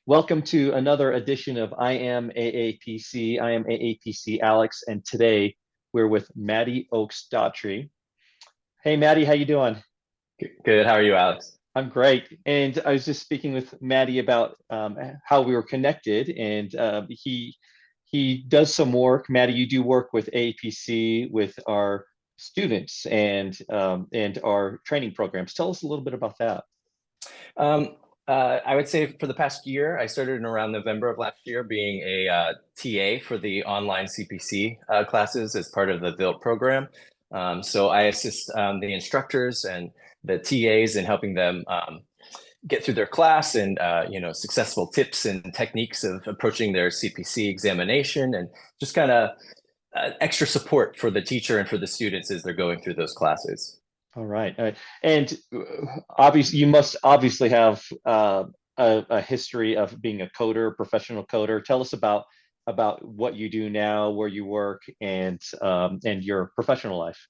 Welcome to another edition of I Am AAPC. I am AAPC Alex, and today we're with Matty Oaks-Dougherty. Hey, Matty, how you doing? Good. How are you, Alex? I'm great. And I was just speaking with Matty about how we were connected, and he does some work. Matty, you do work with AAPC with our students and our training programs. Tell us a little bit about that. Um, I would say for the past year, I started in around November of last year being a TA for the online CPC classes as part of the build program. So I assist the instructors and the TAs in helping them get through their class and successful tips and techniques of approaching their CPC examination and just kind of extra support for the teacher and for the students as they're going through those classes. All right. And obviously, you must obviously have a history of being a coder, professional coder. Tell us about what you do now, where you work, and your professional life.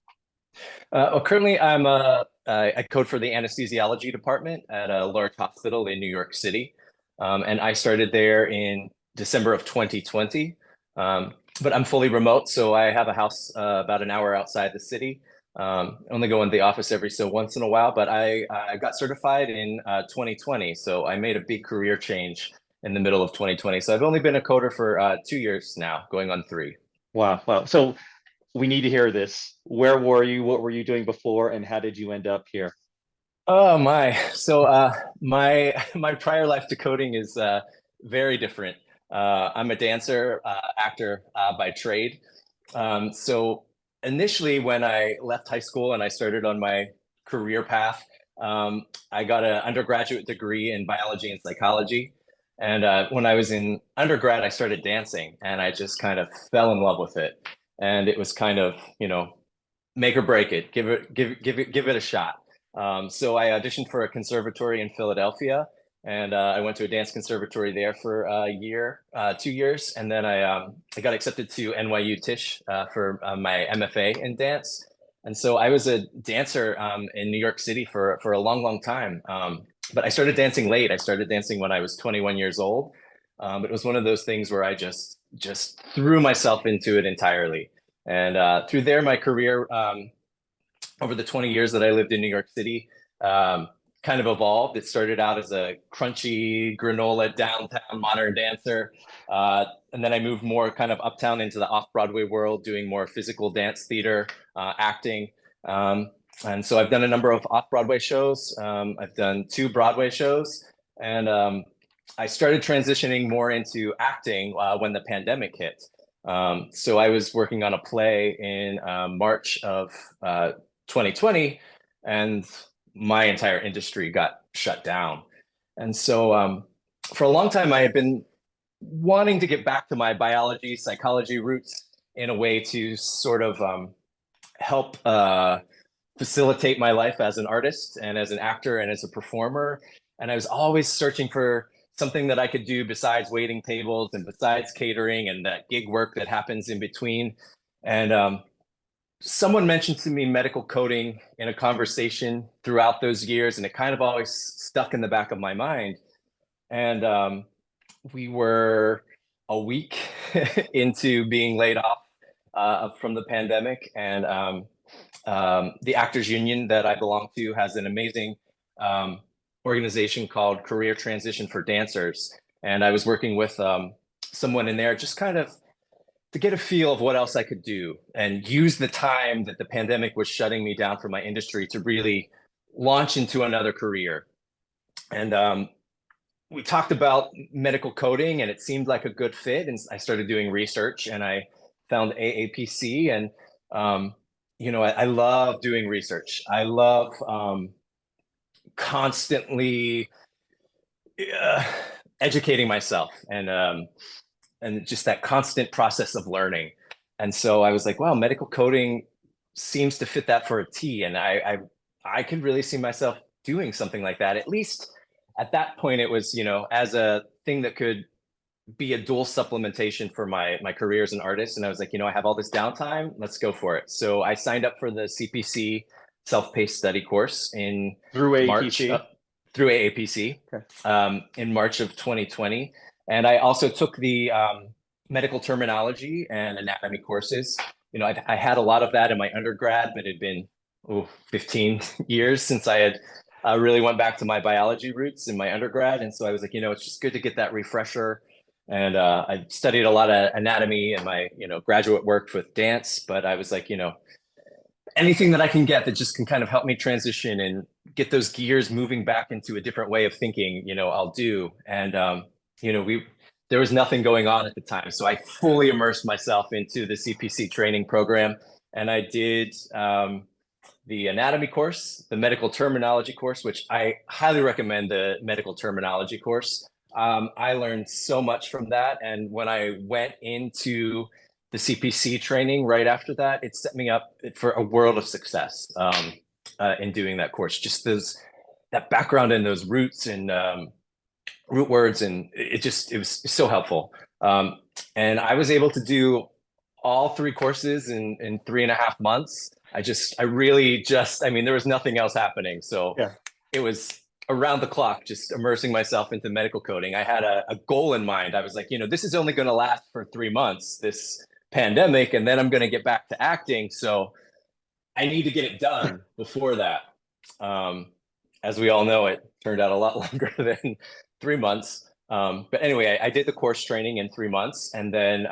Well, currently, I code for the anesthesiology department at a large hospital in New York City, and I started there in December of 2020. But I'm fully remote, so I have a house about an hour outside the city. Only go in the office every so once in a while, but I got certified in 2020, so I made a big career change in the middle of 2020. So I've only been a coder for 2 years now, going on three. Wow, wow. So we need to hear this. Where were you? What were you doing before, and how did you end up here? Oh my. So my prior life to coding is very different. I'm a dancer, actor by trade. So initially when I left high school and I started on my career path, I got an undergraduate degree in biology and psychology. And when I was in undergrad, I started dancing and I just kind of fell in love with it. And it was kind of, make or break it, give it a shot. So I auditioned for a conservatory in Philadelphia, and I went to a dance conservatory there for a year, 2 years, and then I got accepted to NYU Tisch for my MFA in dance. And so I was a dancer in New York City for a long, long time. But I started dancing late. I started dancing when I was 21 years old. It was one of those things where I just threw myself into it entirely. And through there, my career over the 20 years that I lived in New York City, kind of evolved. It started out as a crunchy granola downtown modern dancer. And then I moved more kind of uptown into the off-Broadway world, doing more physical dance theater, acting. And so I've done a number of off-Broadway shows. I've done 2 Broadway shows. And I started transitioning more into acting when the pandemic hit. So I was working on a play in March of 2020, and my entire industry got shut down. And so for a long time, I had been wanting to get back to my biology, psychology roots in a way to sort of help facilitate my life as an artist and as an actor and as a performer. And I was always searching for something that I could do besides waiting tables and besides catering and that gig work that happens in between. And someone mentioned to me medical coding in a conversation throughout those years, and it kind of always stuck in the back of my mind. And we were a week into being laid off from the pandemic, and the Actors Union that I belong to has an amazing organization called Career Transition for Dancers. And I was working with someone in there just kind of to get a feel of what else I could do and use the time that the pandemic was shutting me down from my industry to really launch into another career. And we talked about medical coding and it seemed like a good fit. And I started doing research and I found AAPC. And, I love doing research. I love constantly uh, educating myself and just that constant process of learning. And so I was like, wow, medical coding seems to fit that for a T. And I could really see myself doing something like that. At least at that point, it was, as a thing that could be a dual supplementation for my career as an artist. And I was like, I have all this downtime, let's go for it. So I signed up for the CPC self-paced study course in Through March. AAPC? through AAPC Okay. in March of 2020. And I also took the medical terminology and anatomy courses. I had a lot of that in my undergrad, but it had been 15 years since I had really went back to my biology roots in my undergrad. And so I was like, it's just good to get that refresher. And I studied a lot of anatomy in my, graduate work with dance, but I was like, anything that I can get that just can kind of help me transition and get those gears moving back into a different way of thinking, I'll do. And, there was nothing going on at the time. So I fully immersed myself into the CPC training program. And I did the anatomy course, the medical terminology course, which I highly recommend the medical terminology course. I learned so much from that. And when I went into the CPC training right after that, it set me up for a world of success in doing that course. Just that background in those roots and root words, and it was so helpful. And I was able to do all 3 courses in 3.5 months. I really I mean, there was nothing else happening. So Yeah. it was around the clock, just immersing myself into medical coding. I had a goal in mind. I was like, this is only going to last for 3 months, this pandemic, and then I'm going to get back to acting. So I need to get it done before that. As we all know, it turned out a lot longer than 3 months. But anyway, I did the course training in 3 months. And then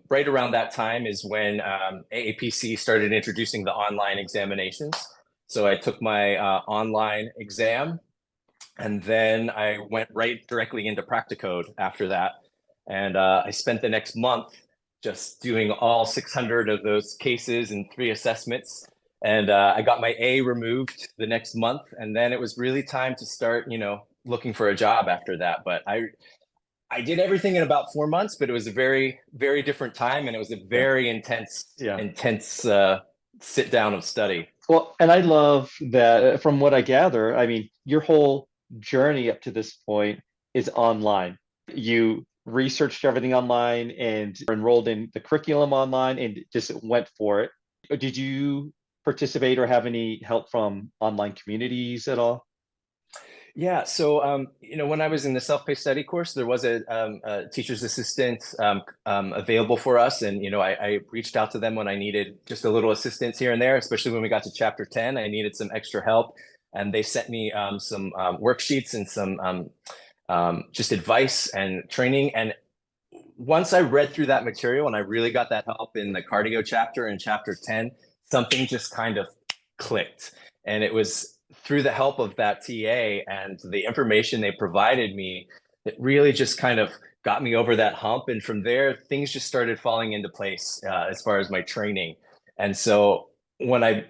right around that time is when AAPC started introducing the online examinations. So I took my online exam, and then I went right directly into Practicode after that. And I spent the next month just doing all 600 of those cases and 3 assessments. And I got my A removed the next month. And then it was really time to start, looking for a job after that. But I did everything in about 4 months, but it was a very, very different time. And it was a very intense sit down of study. Well, and I love that from what I gather, I mean, your whole journey up to this point is online. You researched everything online and enrolled in the curriculum online and just went for it. Did you participate or have any help from online communities at all? Yeah, so when I was in the self-paced study course, there was a teacher's assistant available for us, and I reached out to them when I needed just a little assistance here and there, especially when we got to chapter 10. I needed some extra help, and they sent me some worksheets and some just advice and training. And once I read through that material and I really got that help in the cardio chapter in chapter 10, something just kind of clicked, and it was through the help of that TA and the information they provided me, it really just kind of got me over that hump. And from there, things just started falling into place as far as my training. And so when I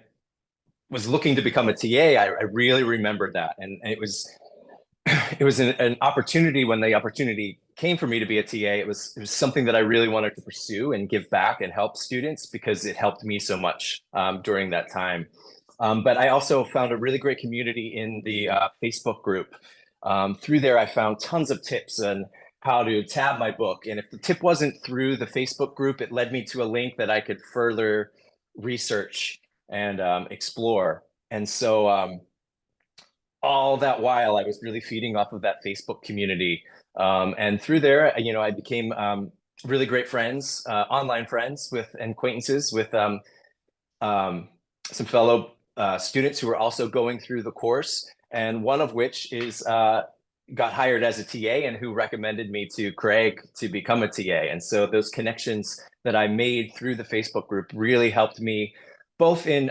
was looking to become a TA, I really remembered that. And it was an opportunity. When the opportunity came for me to be a TA, it was something that I really wanted to pursue and give back and help students, because it helped me so much during that time. But I also found a really great community in the Facebook group. Through there, I found tons of tips on how to tab my book. And if the tip wasn't through the Facebook group, it led me to a link that I could further research and explore. And so all that while, I was really feeding off of that Facebook community. And through there, I became really great friends, online friends and acquaintances with some fellow students who were also going through the course, and one of which got hired as a TA and who recommended me to Craig to become a TA. And so those connections that I made through the Facebook group really helped me both in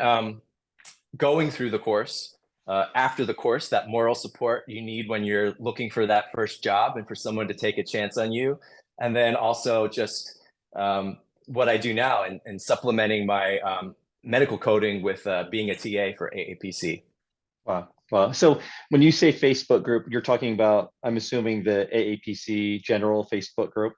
going through the course, after the course, that moral support you need when you're looking for that first job and for someone to take a chance on you. And then also just what I do now and supplementing my medical coding with being a TA for AAPC. Wow. Wow. So when you say Facebook group, you're talking about, I'm assuming, the AAPC general Facebook group?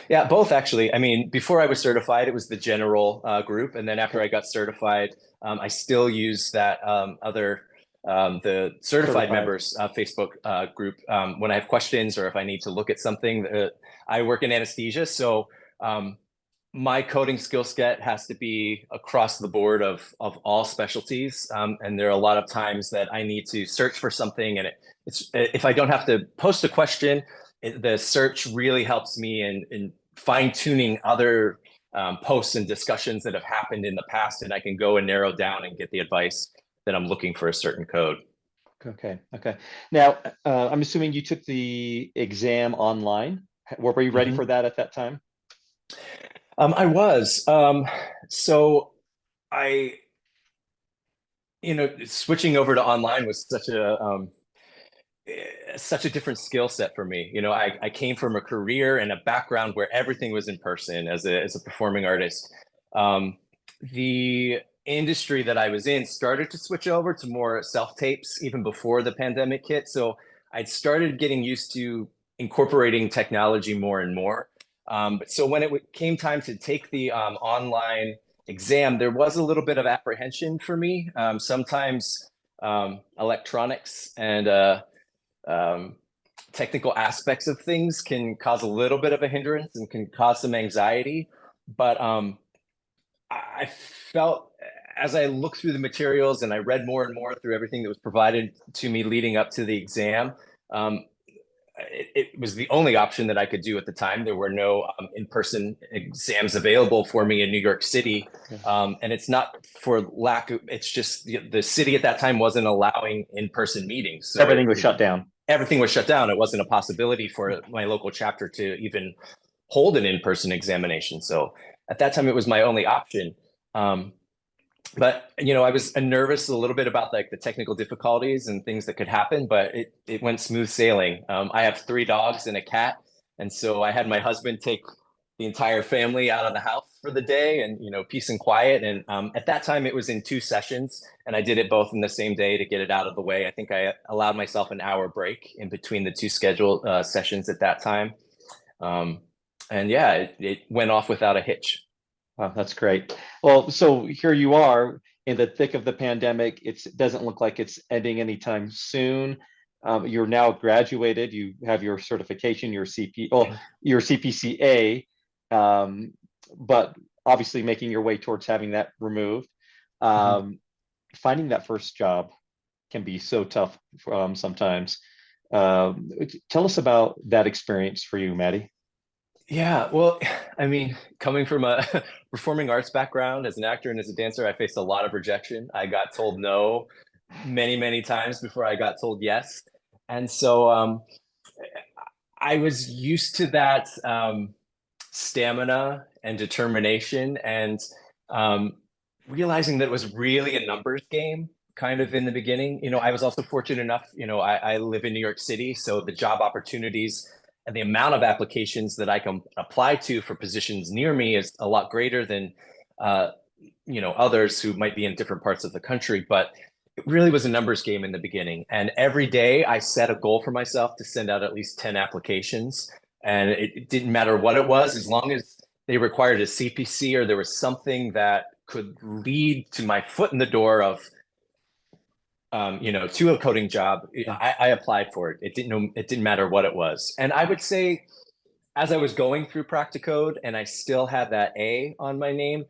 Yeah, both actually. I mean, before I was certified, it was the general group. And then after I got certified, I still use that the certified members Facebook group when I have questions or if I need to look at something. I work in anesthesia, so my coding skill set has to be across the board of all specialties. And there are a lot of times that I need to search for something, and it's if I don't have to post a question, the search really helps me in fine tuning other posts and discussions that have happened in the past, and I can go and narrow down and get the advice that I'm looking for a certain code. Okay. Okay. Now, I'm assuming you took the exam online. Were you ready Mhm. for that at that time? I was. So I, switching over to online was such a different skill set for me. I came from a career and a background where everything was in person as a performing artist. The industry that I was in started to switch over to more self tapes even before the pandemic hit. So I'd started getting used to incorporating technology more and more. But so when it came time to take the online exam, there was a little bit of apprehension for me. Sometimes electronics and um, technical aspects of things can cause a little bit of a hindrance and can cause some anxiety. But I felt as I looked through the materials and I read more and more through everything that was provided to me leading up to the exam, um, it was the only option that I could do at the time. There were no in-person exams available for me in New York City. Yeah. And it's not for lack of, it's just the city at that time wasn't allowing in-person meetings. So Everything was shut down. everything was shut down. It wasn't a possibility for my local chapter to even hold an in-person examination. So at that time, it was my only option. Um, but I was nervous a little bit about like the technical difficulties and things that could happen, but it went smooth sailing. I have 3 dogs and a cat, and so I had my husband take the entire family out of the house for the day, and peace and quiet. And at that time, it was in 2 sessions, and I did it both in the same day to get it out of the way. I think I allowed myself an hour break in between the two scheduled sessions at that time. Um, and yeah, it went off without a hitch. Wow, that's great. Well, so here you are in the thick of the pandemic. It doesn't look like it's ending anytime soon. You're now graduated. You have your certification, your CPCA, um, but obviously making your way towards having that removed. Mhm. Um, Finding that first job can be so tough sometimes. Um, Tell us about that experience for you, Maddie. Yeah, well, I mean, coming from a performing arts background as an actor and as a dancer, I faced a lot of rejection. I got told no many, many times before I got told yes. And so I was used to that stamina and determination and um, realizing that it was really a numbers game kind of in the beginning. I was also fortunate enough, I live in New York City, so the job opportunities and the amount of applications that I can apply to for positions near me is a lot greater than uh, others who might be in different parts of the country. But it really was a numbers game in the beginning. And every day I set a goal for myself to send out at least 10 applications. And it didn't matter what it was, as long as they required a CPC or there was something that could lead to my foot in the door of, to a coding job. Yeah. I applied for it. It didn't matter what it was. And I would say, as I was going through Practicode and I still had that A on my name,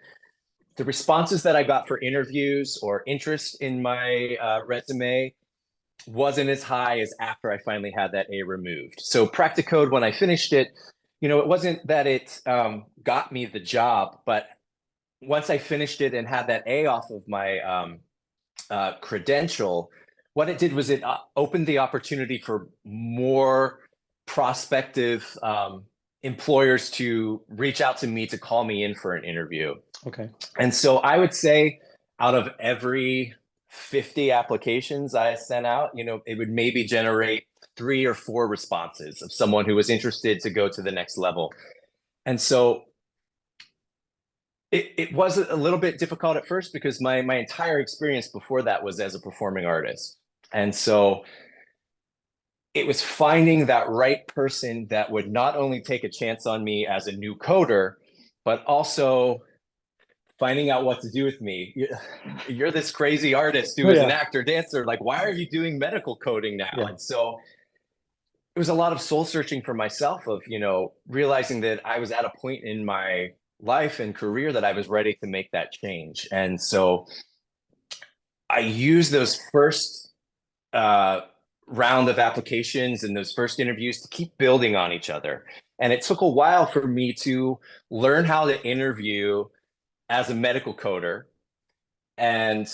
the responses that I got for interviews or interest in my resume wasn't as high as after I finally had that A removed. So Practicode, when I finished it, it wasn't that it got me the job, but once I finished it and had that A off of my credential, what it did was it opened the opportunity for more prospective employers to reach out to me to call me in for an interview. Okay. And so I would say out of every 50 applications I sent out, it would maybe generate 3 or 4 responses of someone who was interested to go to the next level. And so it was a little bit difficult at first because my entire experience before that was as a performing artist. And so it was finding that right person that would not only take a chance on me as a new coder, but also finding out what to do with me. You're this crazy artist who Oh, is an yeah. actor, dancer. Like, why are you doing medical coding now? Yeah. And so it was a lot of soul searching for myself of, realizing that I was at a point in my life and career that I was ready to make that change. And so I used those first uh, round of applications and those first interviews to keep building on each other. And it took a while for me to learn how to interview as a medical coder and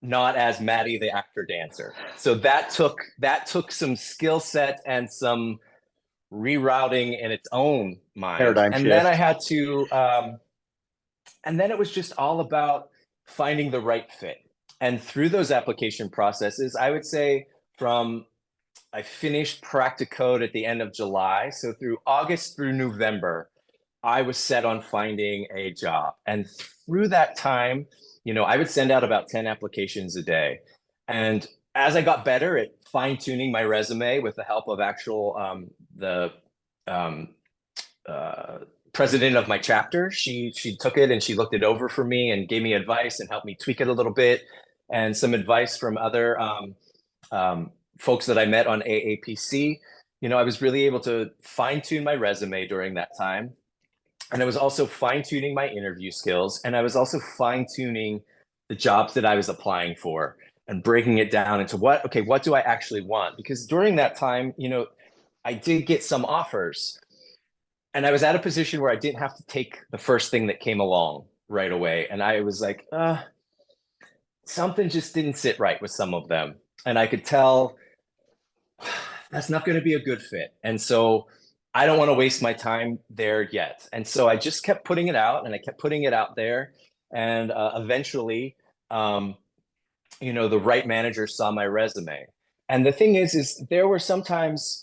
not as Matty the actor dancer. So that took some skill set and some rerouting in its own mind. Paradigm And then I shift. had to and then it was just all about finding the right fit. And through those application processes, I would say from I finished Practicode at the end of July. So through August through November, I was set on finding a job. And through that time, I would send out about 10 applications a day. And as I got better at fine tuning my resume with the help of actual the um, uh, president of my chapter, she took it and she looked it over for me and gave me advice and helped me tweak it a little bit, and some advice from other folks that I met on AAPC. I was really able to fine tune my resume during that time. And I was also fine tuning my interview skills. And I was also fine tuning the jobs that I was applying for and breaking it down into what do I actually want? Because during that time, I did get some offers, and I was at a position where I didn't have to take the first thing that came along right away. And I was like, something just didn't sit right with some of them. And I could tell that's not going to be a good fit. And so I don't want to waste my time there yet. And so I just kept putting it out, and I kept putting it out there. And eventually, the right manager saw my resume. And the thing is there were sometimes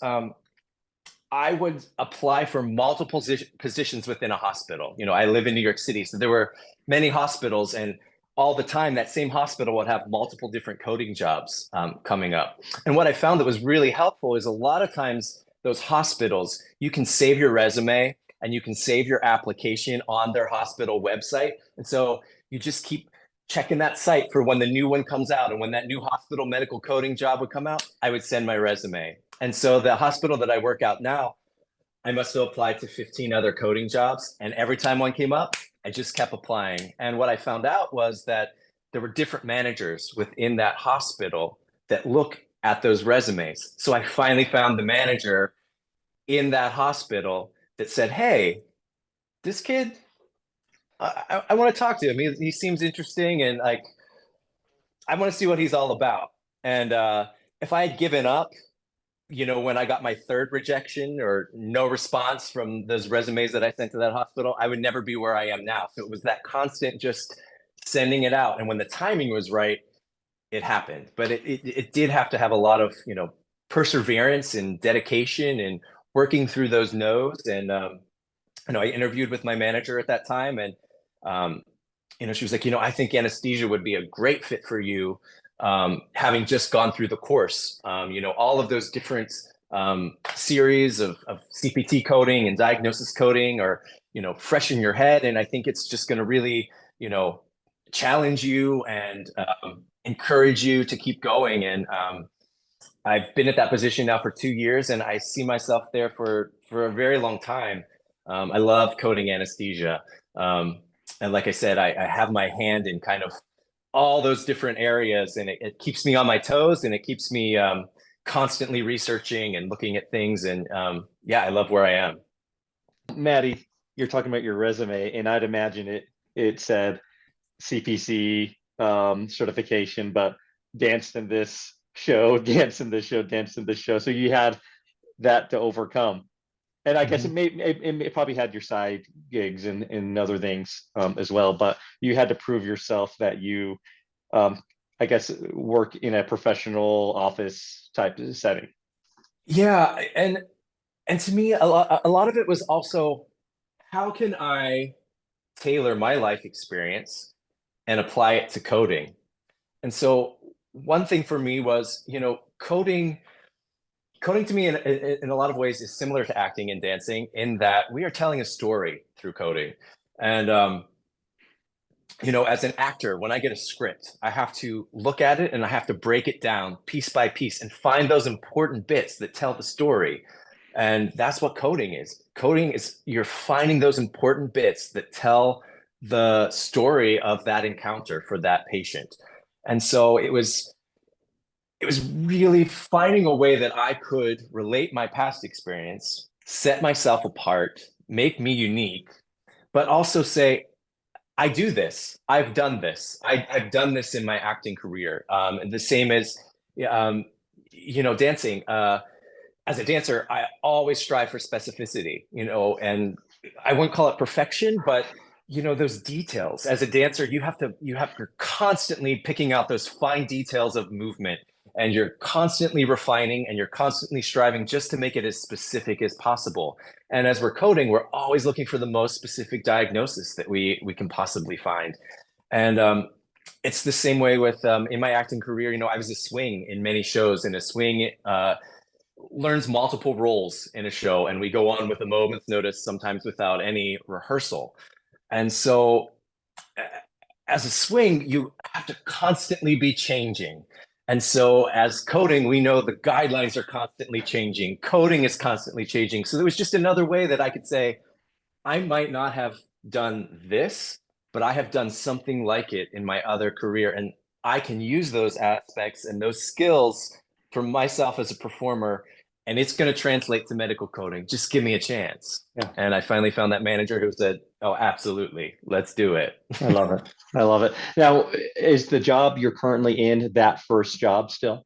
I would apply for multiple positions within a hospital. I live in New York City, so there were many hospitals, and all the time that same hospital would have multiple different coding jobs coming up. And what I found that was really helpful is a lot of times those hospitals, you can save your resume and you can save your application on their hospital website. And so you just keep checking that site for when the new one comes out. And when that new hospital medical coding job would come out, I would send my resume. And so the hospital that I work out now, I must have applied to 15 other coding jobs. And every time one came up, I just kept applying. And what I found out was that there were different managers within that hospital that look at those resumes. So I finally found the manager in that hospital that said, "Hey, this kid, I want to talk to him. He seems interesting, and like, I want to see what he's all about." And if I had given up, when I got my third rejection or no response from those resumes that I sent to that hospital, I would never be where I am now. So it was that constant just sending it out. And when the timing was right, it happened. But it did have to have a lot of, perseverance and dedication and working through those no's. And, I interviewed with my manager at that time, and, she was like, I think anesthesia would be a great fit for you, having just gone through the course. All of those different series of CPT coding and diagnosis coding are, fresh in your head. And I think it's just going to really, challenge you and encourage you to keep going. And I've been at that position now for 2 years, and I see myself there for a very long time. I love coding anesthesia. And like I said, I have my hand in kind of all those different areas, and it keeps me on my toes, and it keeps me constantly researching and looking at things. And I love where I am. Matty, you're talking about your resume, and I'd imagine it said CPC certification, but danced in this show, danced in this show, danced in this show. So you had that to overcome. And I guess it probably had your side gigs and other things as well, but you had to prove yourself that you, I guess, work in a professional office type of setting. Yeah, and to me, a lot of it was also, how can I tailor my life experience and apply it to coding? And so one thing for me was, coding to me in a lot of ways is similar to acting and dancing, in that we are telling a story through coding. And as an actor, when I get a script, I have to look at it and I have to break it down piece by piece and find those important bits that tell the story. And that's what coding is. coding is you're finding those important bits that tell the story of that encounter for that patient. And so it was really finding a way that I could relate my past experience, set myself apart, make me unique, but also say, I do this. I've done this. I've done this in my acting career. And the same as, um, dancing. As a dancer, I always strive for specificity, and I wouldn't call it perfection, but those details. As a dancer, you're constantly picking out those fine details of movement, and you're constantly refining and you're constantly striving just to make it as specific as possible. And as we're coding, we're always looking for the most specific diagnosis that we can possibly find. And it's the same way with in my acting career. I was a swing in many shows, and a swing learns multiple roles in a show, and we go on with a moment's notice, sometimes without any rehearsal. And so as a swing, you have to constantly be changing. And so as coding, we know the guidelines are constantly changing. Coding is constantly changing. So there was just another way that I could say, I might not have done this, but I have done something like it in my other career. And I can use those aspects and those skills for myself as a performer, and it's going to translate to medical coding. Just give me a chance. Yeah. And I finally found that manager who said, oh, absolutely, let's do it. I love it. I love it. Now, is the job you're currently in that first job still?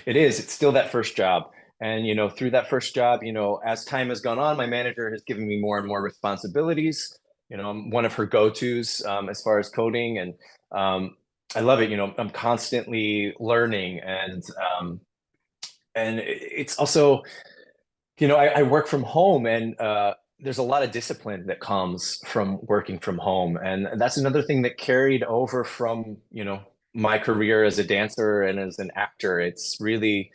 It is. It's still that first job. And, through that first job, as time has gone on, my manager has given me more and more responsibilities. I'm one of her go-tos as far as coding. And I love it. I'm constantly learning. And it's also, I work from home, and there's a lot of discipline that comes from working from home. And that's another thing that carried over from, my career as a dancer and as an actor. It's really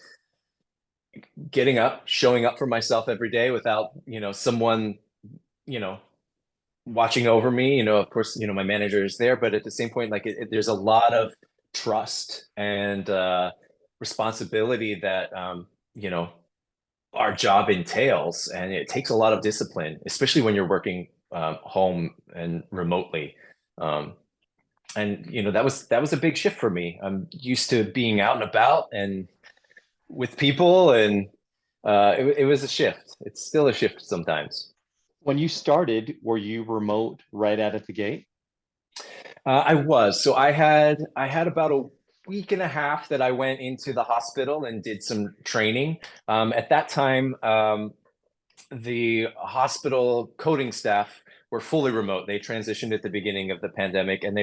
getting up, showing up for myself every day without, someone, you know, watching over me. Of course, my manager is there, but at the same point, like there's a lot of trust and responsibility that, our job entails, and it takes a lot of discipline, especially when you're working home and remotely. And that was a big shift for me. I'm used to being out and about and with people, and it was a shift. It's still a shift sometimes. When you started, were you remote right out of the gate? I was. So I had about a week and a half that I went into the hospital and did some training. At that time, the hospital coding staff were fully remote. They transitioned at the beginning of the pandemic, and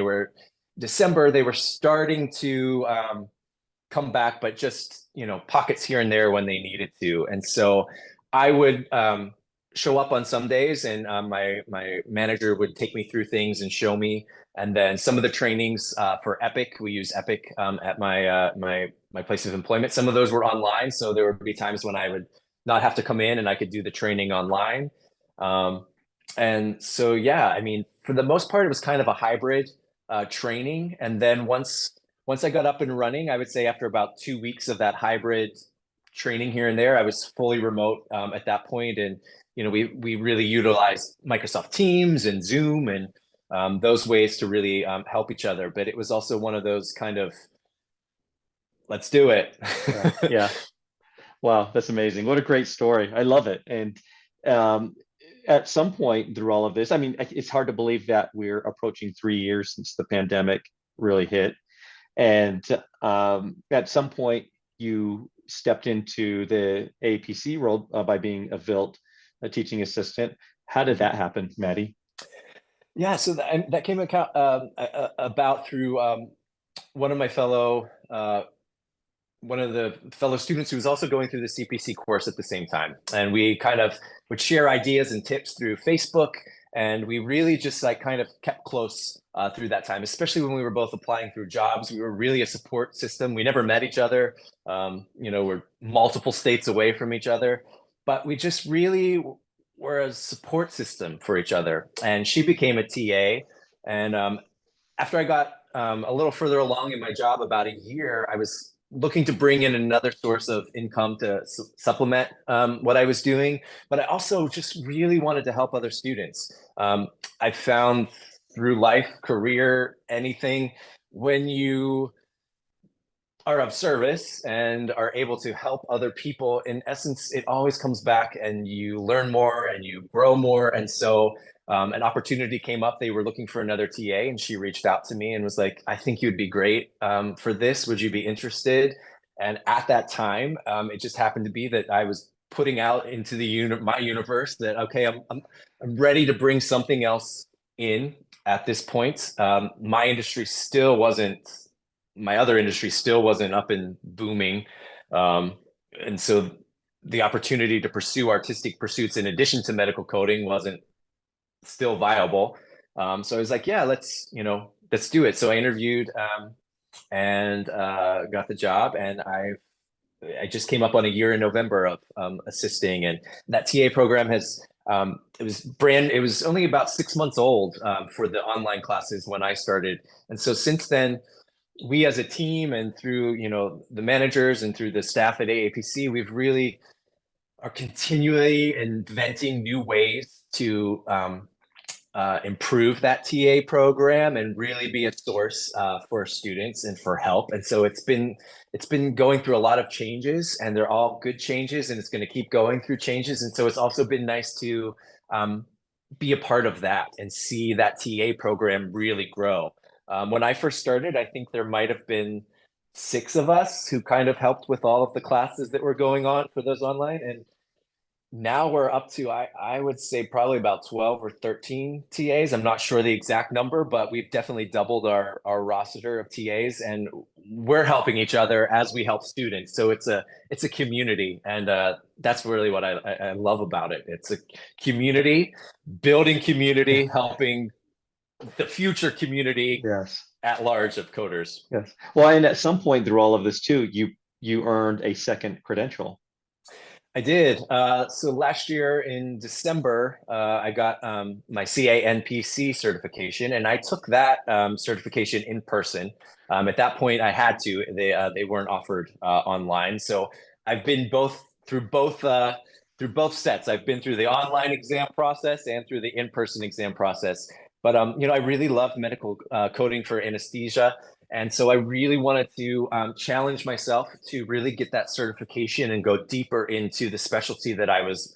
December, they were starting to come back, but just, pockets here and there when they needed to. And so I would show up on some days, and my manager would take me through things and show me. And then some of the trainings for Epic, we use Epic at my place of employment. Some of those were online, so there would be times when I would not have to come in, and I could do the training online. And so, yeah, I mean, for the most part, it was kind of a hybrid training. And then once I got up and running, I would say after about 2 weeks of that hybrid training here and there, I was fully remote at that point. And we really utilized Microsoft Teams and Zoom and those ways to really help each other. But it was also one of those kind of, let's do it. Yeah. Yeah. Wow, that's amazing. What a great story. I love it. And um, at some point through all of this, I mean, it's hard to believe that we're approaching 3 years since the pandemic really hit. And at some point, you stepped into the AAPC role by being a VILT, a teaching assistant. How did that happen, Matty? Yeah, so that came about through one of my fellow one of the fellow students who was also going through the CPC course at the same time. And we kind of would share ideas and tips through Facebook. And we really just like kind of kept close through that time, especially when we were both applying through jobs. We were really a support system. We never met each other. We're multiple states away from each other, but we just really were a support system for each other. And she became a TA. And after I got a little further along in my job, about a year, I was looking to bring in another source of income to supplement what I was doing, but I also just really wanted to help other students. I found through life, career, anything, when you are of service and are able to help other people, in essence, it always comes back and you learn more and you grow more. And so an opportunity came up. They were looking for another TA, and she reached out to me and was like, I think you'd be great for this. Would you be interested? And at that time, it just happened to be that I was putting out into the my universe that, okay, I'm ready to bring something else in at this point. My industry still wasn't my other industry still wasn't up and booming. And so the opportunity to pursue artistic pursuits in addition to medical coding wasn't still viable. So I was like, yeah, let's do it. So I interviewed and got the job, and I just came up on a year in November of assisting, and that TA program has it was only about 6 months old for the online classes when I started. And so since then, we as a team and through the managers and through the staff at AAPC, we've really are continually inventing new ways to improve that TA program and really be a source for students and for help. And so it's been going through a lot of changes, and they're all good changes, and it's going to keep going through changes. And so it's also been nice to be a part of that and see that TA program really grow. When I first started, I think there might have been 6 of us who kind of helped with all of the classes that were going on for those online. And now we're up to, I would say, probably about 12 or 13 TAs. I'm not sure the exact number, but we've definitely doubled our roster of TAs, and we're helping each other as we help students. So it's a community, and that's really what I love about it. It's a community, building community, helping the future community Yes. at large of coders. Yes. Well, and at some point through all of this too, you earned a second credential. I did. So last year in December, I got my CANPC certification, and I took that certification in person. At that point, I had to. They weren't offered online, so I've been through both sets. I've been through the online exam process and through the in-person exam process. But I really love medical coding for anesthesia. And so I really wanted to challenge myself to really get that certification and go deeper into the specialty that I was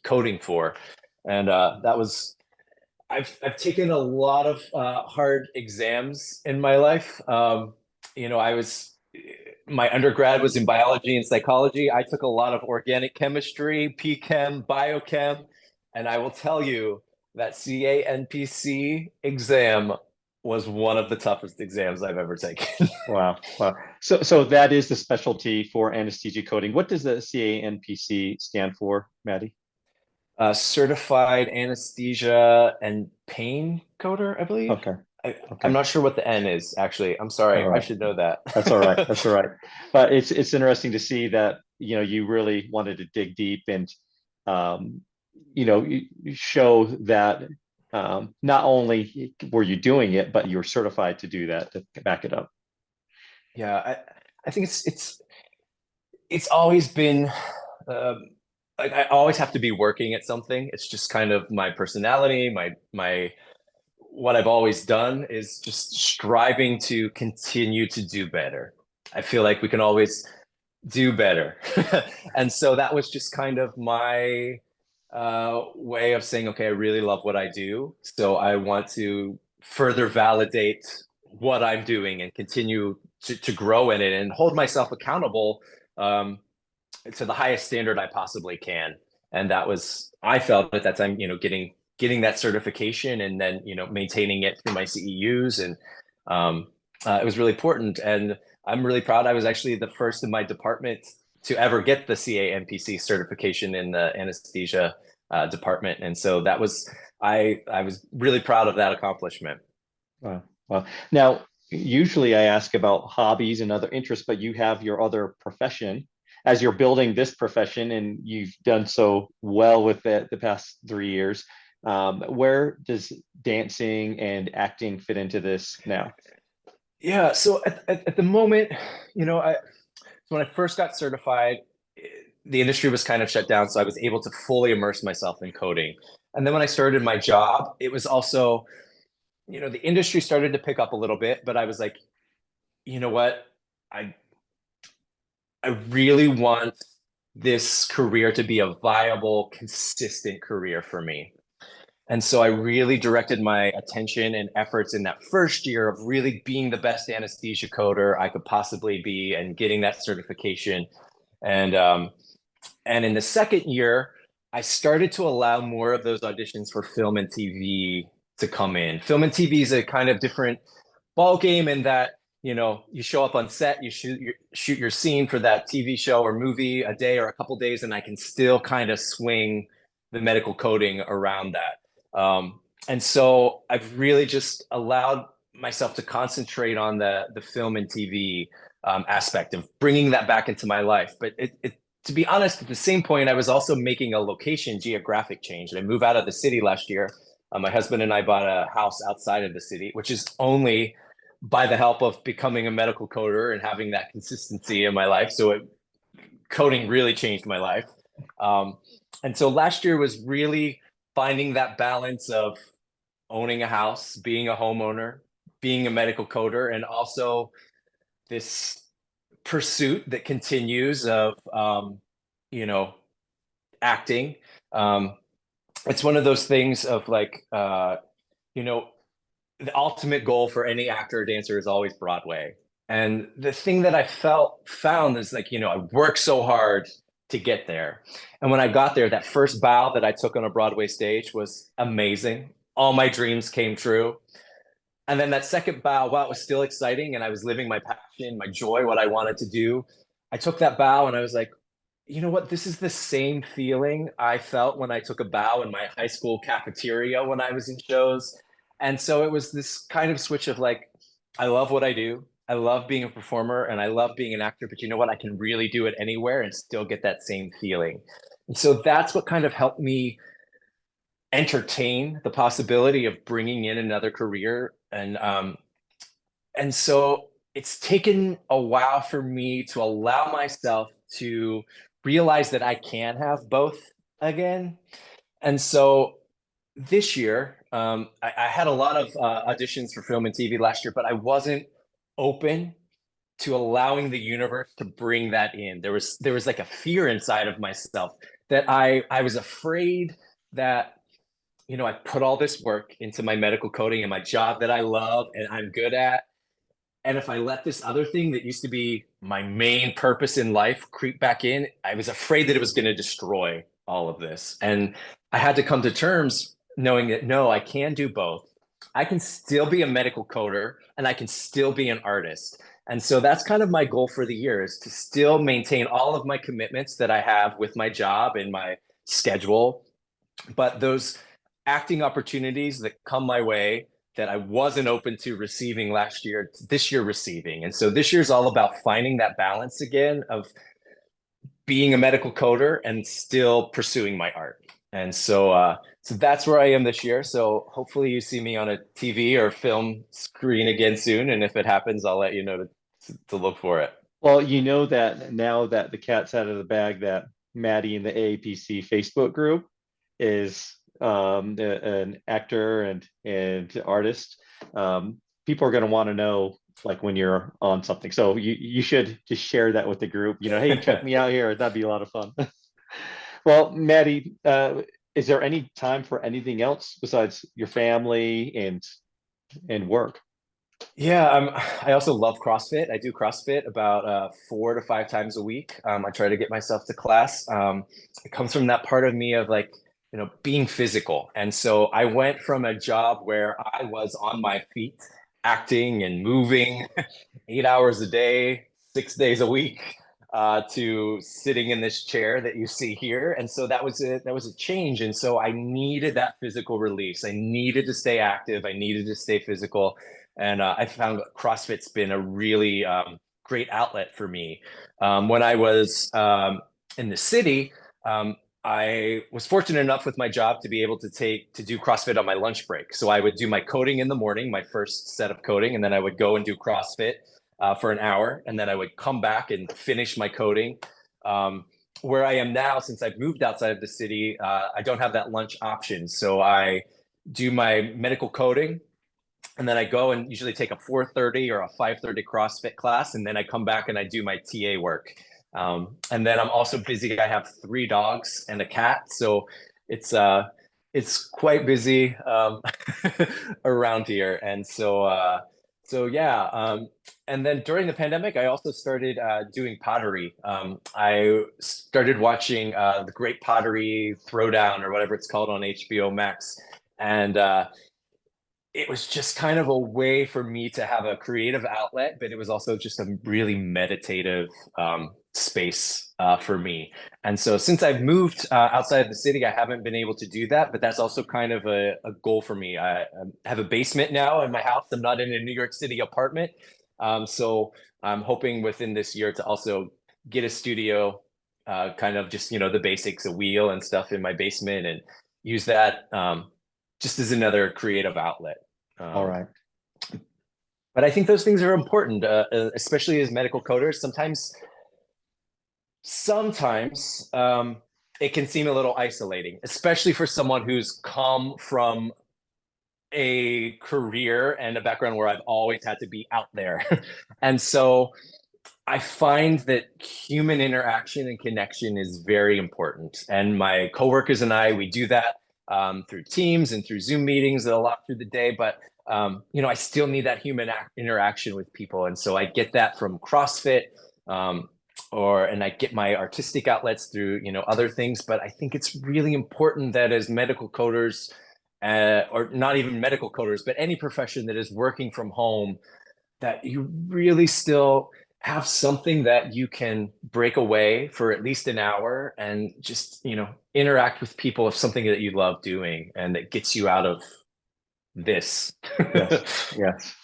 coding for. And I've taken a lot of hard exams in my life. I was my undergrad was in biology and psychology. I took a lot of organic chemistry, P-Chem, biochem, and I will tell you that CANPC exam was one of the toughest exams I've ever taken. Wow. Wow. So that is the specialty for anesthesia coding. What does the CANPC stand for, Maddie? Certified anesthesia and pain coder, I believe. Okay. I'm Okay. not sure what the N is, actually. I'm All sorry. I right. should know that. That's all right. That's all right. But it's interesting to see that, you really wanted to dig deep and, um, you show that not only were you doing it, but you're certified to do that to back it up. Yeah, I think it's always been like I always have to be working at something. It's just kind of my personality, my what I've always done is just striving to continue to do better. I feel like we can always do better. And so that was just kind of my way of saying, okay, I really love what I do. So I want to further validate what I'm doing and continue to grow in it and hold myself accountable um, to the highest standard I possibly can. And that was, I felt at that time, getting that certification and then, maintaining it through my CEUs. And it was really important. And I'm really proud. I was actually the first in my department to ever get the CANPC certification in the anesthesia department. And so I was really proud of that accomplishment. Wow. Wow. Now, usually I ask about hobbies and other interests, but you have your other profession as you're building this profession, and you've done so well with it the past 3 years. Where does dancing and acting fit into this now? Yeah. So at the moment, I So when I first got certified, the industry was kind of shut down, so I was able to fully immerse myself in coding. And then when I started my job, it was also, the industry started to pick up a little bit, but I was like, you know what? I I really want this career to be a viable, consistent career for me. And so I really directed my attention and efforts in that first year of really being the best anesthesia coder I could possibly be and getting that certification. And and in the second year, I started to allow more of those auditions for film and TV to come in. Film and TV is a kind of different ball game in that you show up on set, you shoot your scene for that TV show or movie a day or a couple days, and I can still kind of swing the medical coding around that. And so I've really just allowed myself to concentrate on the film and TV aspect of bringing that back into my life. But to be honest, at the same point, I was also making a location geographic change. I moved out of the city last year. My husband and I bought a house outside of the city, which is only by the help of becoming a medical coder and having that consistency in my life. So coding really changed my life. And so last year was really finding that balance of owning a house, being a homeowner, being a medical coder, and also this pursuit that continues of, acting. It's one of those things of like, the ultimate goal for any actor or dancer is always Broadway. And the thing that I found is like, I worked so hard to get there. And when I got there, that first bow that I took on a Broadway stage was amazing. All my dreams came true. And then that second bow, while it was still exciting and I was living my passion, my joy, what I wanted to do, I took that bow and I was like, you know what? This is the same feeling I felt when I took a bow in my high school cafeteria when I was in shows. And so it was this kind of switch of like, I love what I do. I love being a performer and I love being an actor, but you know what? I can really do it anywhere and still get that same feeling. And so that's what kind of helped me entertain the possibility of bringing in another career. And so it's taken a while for me to allow myself to realize that I can have both again. And so this year, I had a lot of auditions for film and TV last year, but I wasn't open to allowing the universe to bring that in. There was like a fear inside of myself that I was afraid that I put all this work into my medical coding and my job that I love and I'm good at. And if I let this other thing that used to be my main purpose in life creep back in, I was afraid that it was going to destroy all of this. And I had to come to terms knowing that no, I can do both. I can still be a medical coder and I can still be an artist. And so that's kind of my goal for the year is to still maintain all of my commitments that I have with my job and my schedule. But those acting opportunities that come my way that I wasn't open to receiving last year, this year receiving. And so this year's all about finding that balance again of being a medical coder and still pursuing my art. And so that's where I am this year. So hopefully you see me on a TV or film screen again soon. And if it happens, I'll let you know to look for it. Well, you know that now that the cat's out of the bag, that Matty in the AAPC Facebook group is an actor and artist. People are going to want to know like when you're on something. So you should just share that with the group. Hey, check me out here. That'd be a lot of fun. Well, Matty, is there any time for anything else besides your family and work? Yeah, I also love CrossFit. I do CrossFit about 4 to 5 times a week. I try to get myself to class. It comes from that part of me of like, being physical. And so I went from a job where I was on my feet, acting and moving 8 hours a day, 6 days a week, to sitting in this chair that you see here. And so that was a change. And so I needed that physical release. I needed to stay active. I needed to stay physical. And I found CrossFit's been a really great outlet for me. When I was in the city, I was fortunate enough with my job to be able to do CrossFit on my lunch break. So I would do my coding in the morning, my first set of coding, and then I would go and do CrossFit. for an hour, and then I would come back and finish my coding. Where I am now, since I've moved outside of the city, I don't have that lunch option. So I do my medical coding, and then I go and usually take a 4:30 or a 5:30 CrossFit class, and then I come back and I do my TA work. And then I'm also busy. I have 3 dogs and a cat, so it's uh it's quite busy around here. And so yeah. And then during the pandemic, I also started doing pottery. I started watching the Great Pottery Throwdown, or whatever it's called, on HBO Max, and it was just kind of a way for me to have a creative outlet, but it was also just a really meditative space for me. And so since I've moved outside of the city, I haven't been able to do that, but that's also kind of a goal for me. I have a basement now in my house. I'm not in a New York City apartment. So I'm hoping within this year to also get a studio, kind of just, the basics, a wheel and stuff in my basement, and use that just as another creative outlet. All right. But I think those things are important, especially as medical coders. Sometimes it can seem a little isolating, especially for someone who's come from a career and a background where I've always had to be out there. And so I find that human interaction and connection is very important. And my coworkers and I, we do that through Teams and through Zoom meetings a lot through the day. But I still need that human interaction with people, and so I get that from CrossFit, and I get my artistic outlets through other things. But I think it's really important that as medical coders, or not even medical coders, but any profession that is working from home, that you really still have something that you can break away for at least an hour and just, interact with people of something that you love doing and that gets you out of this.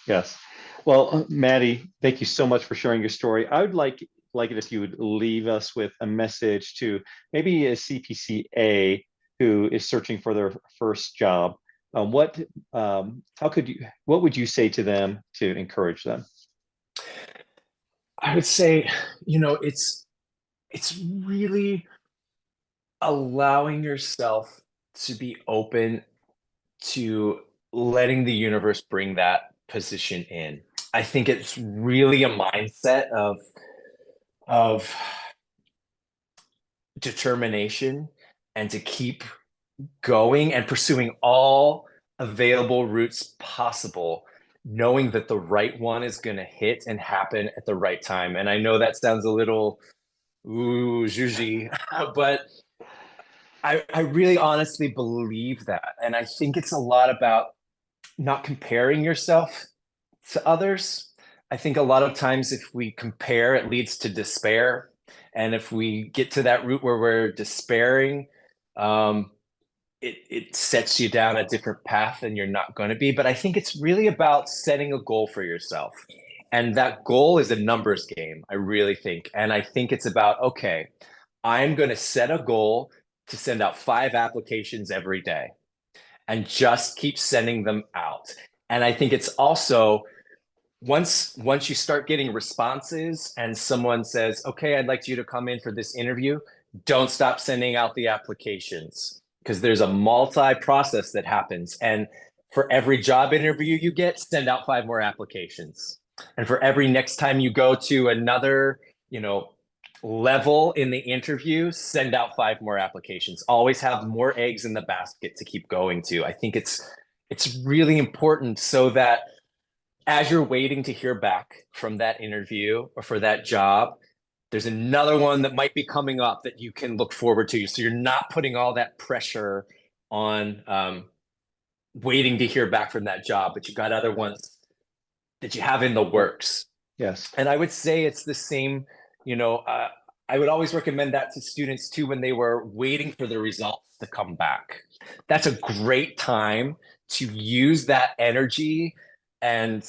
Yes. Well, Matty, thank you so much for sharing your story. I would like it if you would leave us with a message to maybe a CPCA who is searching for their first job. What would you say to them to encourage them? I would say, it's really allowing yourself to be open to letting the universe bring that position in. I think it's really a mindset of determination, and to keep going and pursuing all available routes possible, knowing that the right one is going to hit and happen at the right time. And I know that sounds a little zhuzhy, but I really honestly believe that. And I think it's a lot about not comparing yourself to others. I think a lot of times if we compare, it leads to despair. And if we get to that route where we're despairing, it sets you down a different path and you're not going to be. But I think it's really about setting a goal for yourself. And that goal is a numbers game, I really think. And I think it's about, okay, I'm going to set a goal to send out 5 applications every day and just keep sending them out. And I think it's also, once you start getting responses and someone says, okay, I'd like you to come in for this interview, don't stop sending out the applications, because there's a multi-process that happens. And for every job interview you get, send out 5 more applications. And for every next time you go to another, level in the interview, send out 5 more applications. Always have more eggs in the basket to keep going to. I think it's really important, so that as you're waiting to hear back from that interview or for that job, there's another one that might be coming up that you can look forward to. So you're not putting all that pressure on waiting to hear back from that job, but you got other ones that you have in the works. Yes. And I would say it's the same, I would always recommend that to students too, when they were waiting for the results to come back. That's a great time to use that energy and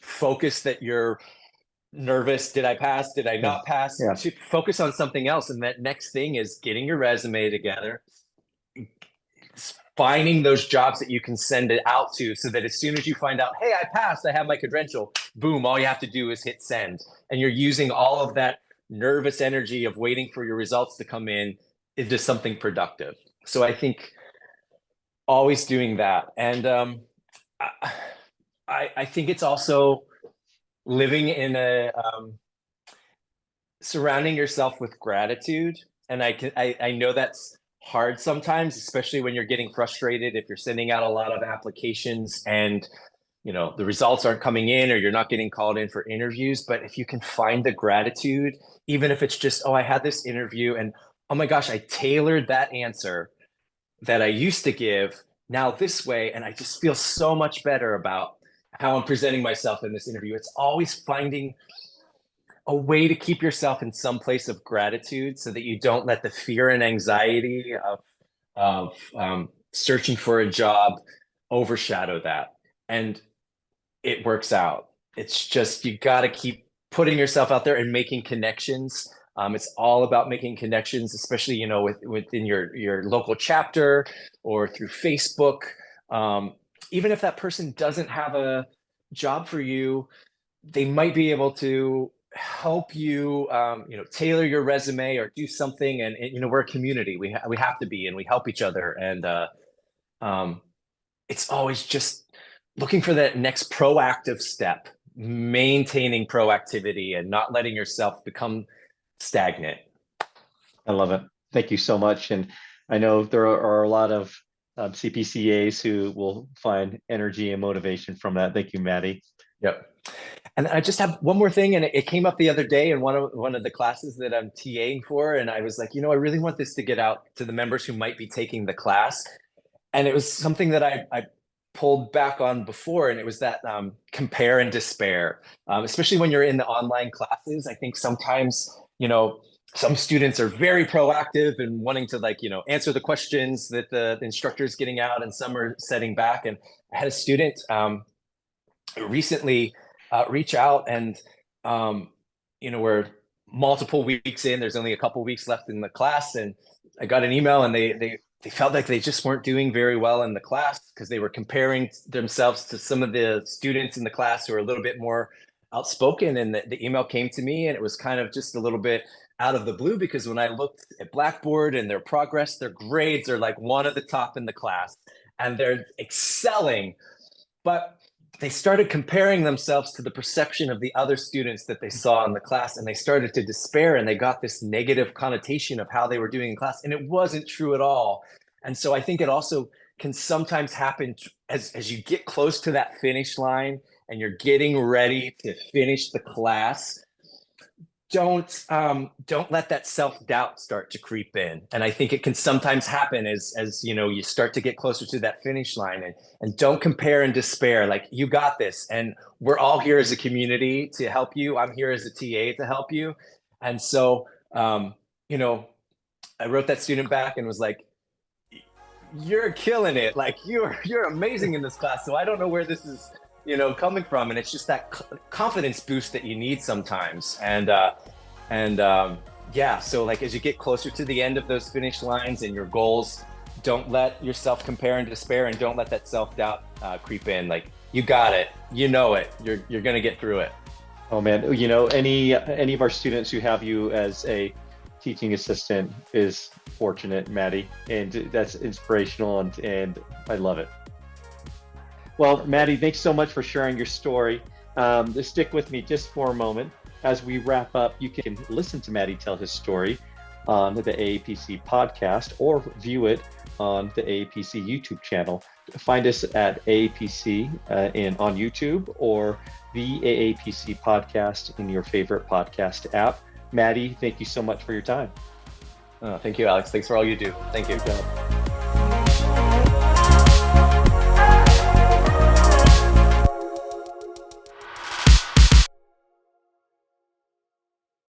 focus that you're nervous. Did I pass? Did I not pass? Yeah. To focus on something else. And that next thing is getting your resume together, finding those jobs that you can send it out to, so that as soon as you find out, hey, I passed, I have my credential, boom, all you have to do is hit send. And you're using all of that nervous energy of waiting for your results to come in into something productive. So I think always doing that. And I think it's also living in surrounding yourself with gratitude. And I know that's hard sometimes, especially when you're getting frustrated, if you're sending out a lot of applications and the results aren't coming in, or you're not getting called in for interviews. But if you can find the gratitude, even if it's just, oh, I had this interview and oh my gosh, I tailored that answer that I used to give now this way, and I just feel so much better about how I'm presenting myself in this interview. It's always finding a way to keep yourself in some place of gratitude, so that you don't let the fear and anxiety of searching for a job overshadow that. And it works out. It's just, you got to keep putting yourself out there and making connections. It's all about making connections, especially within your local chapter or through Facebook. Even if that person doesn't have a job for you, they might be able to help you, tailor your resume or do something. And we're a community. We have to be, and we help each other. And it's always just looking for that next proactive step, maintaining proactivity and not letting yourself become stagnant. I love it. Thank you so much. And I know there are a lot of CPCAs who will find energy and motivation from that. Thank you, Matty. Yep. And I just have one more thing, and it came up the other day in one of the classes that I'm TAing for, and I was like, I really want this to get out to the members who might be taking the class. And it was something that I pulled back on before, and it was that compare and despair, especially when you're in the online classes. I think sometimes, some students are very proactive and wanting to answer the questions that the instructor is getting out, and some are setting back. And I had a student recently reach out, and we're multiple weeks in, there's only a couple weeks left in the class, and I got an email, and they felt like they just weren't doing very well in the class because they were comparing themselves to some of the students in the class who are a little bit more outspoken. And the email came to me, and it was kind of just a little bit out of the blue, because when I looked at Blackboard and their progress, their grades are like one of the top in the class, and they're excelling. But they started comparing themselves to the perception of the other students that they saw in the class, and they started to despair, and they got this negative connotation of how they were doing in class, and it wasn't true at all. And so I think it also can sometimes happen as you get close to that finish line and you're getting ready to finish the class. Don't let that self-doubt start to creep in. And I think it can sometimes happen as you start to get closer to that finish line, and don't compare and despair. Like, you got this, and we're all here as a community to help you. I'm here as a TA to help you. And so, I wrote that student back and was like, you're killing it. Like, you're amazing in this class. So I don't know where this is, coming from. And it's just that confidence boost that you need sometimes. Yeah, so as you get closer to the end of those finish lines and your goals, don't let yourself compare and despair, and don't let that self-doubt creep in. Like, you got it, you're going to get through it. Oh man, any of our students who have you as a teaching assistant is fortunate, Matty, and that's inspirational, and I love it. Well, Matty, thanks so much for sharing your story. Just stick with me just for a moment. As we wrap up, you can listen to Matty tell his story on the AAPC podcast, or view it on the AAPC YouTube channel. Find us at AAPC on YouTube, or the AAPC podcast in your favorite podcast app. Matty, thank you so much for your time. Thank you, Alex. Thanks for all you do. Thank you.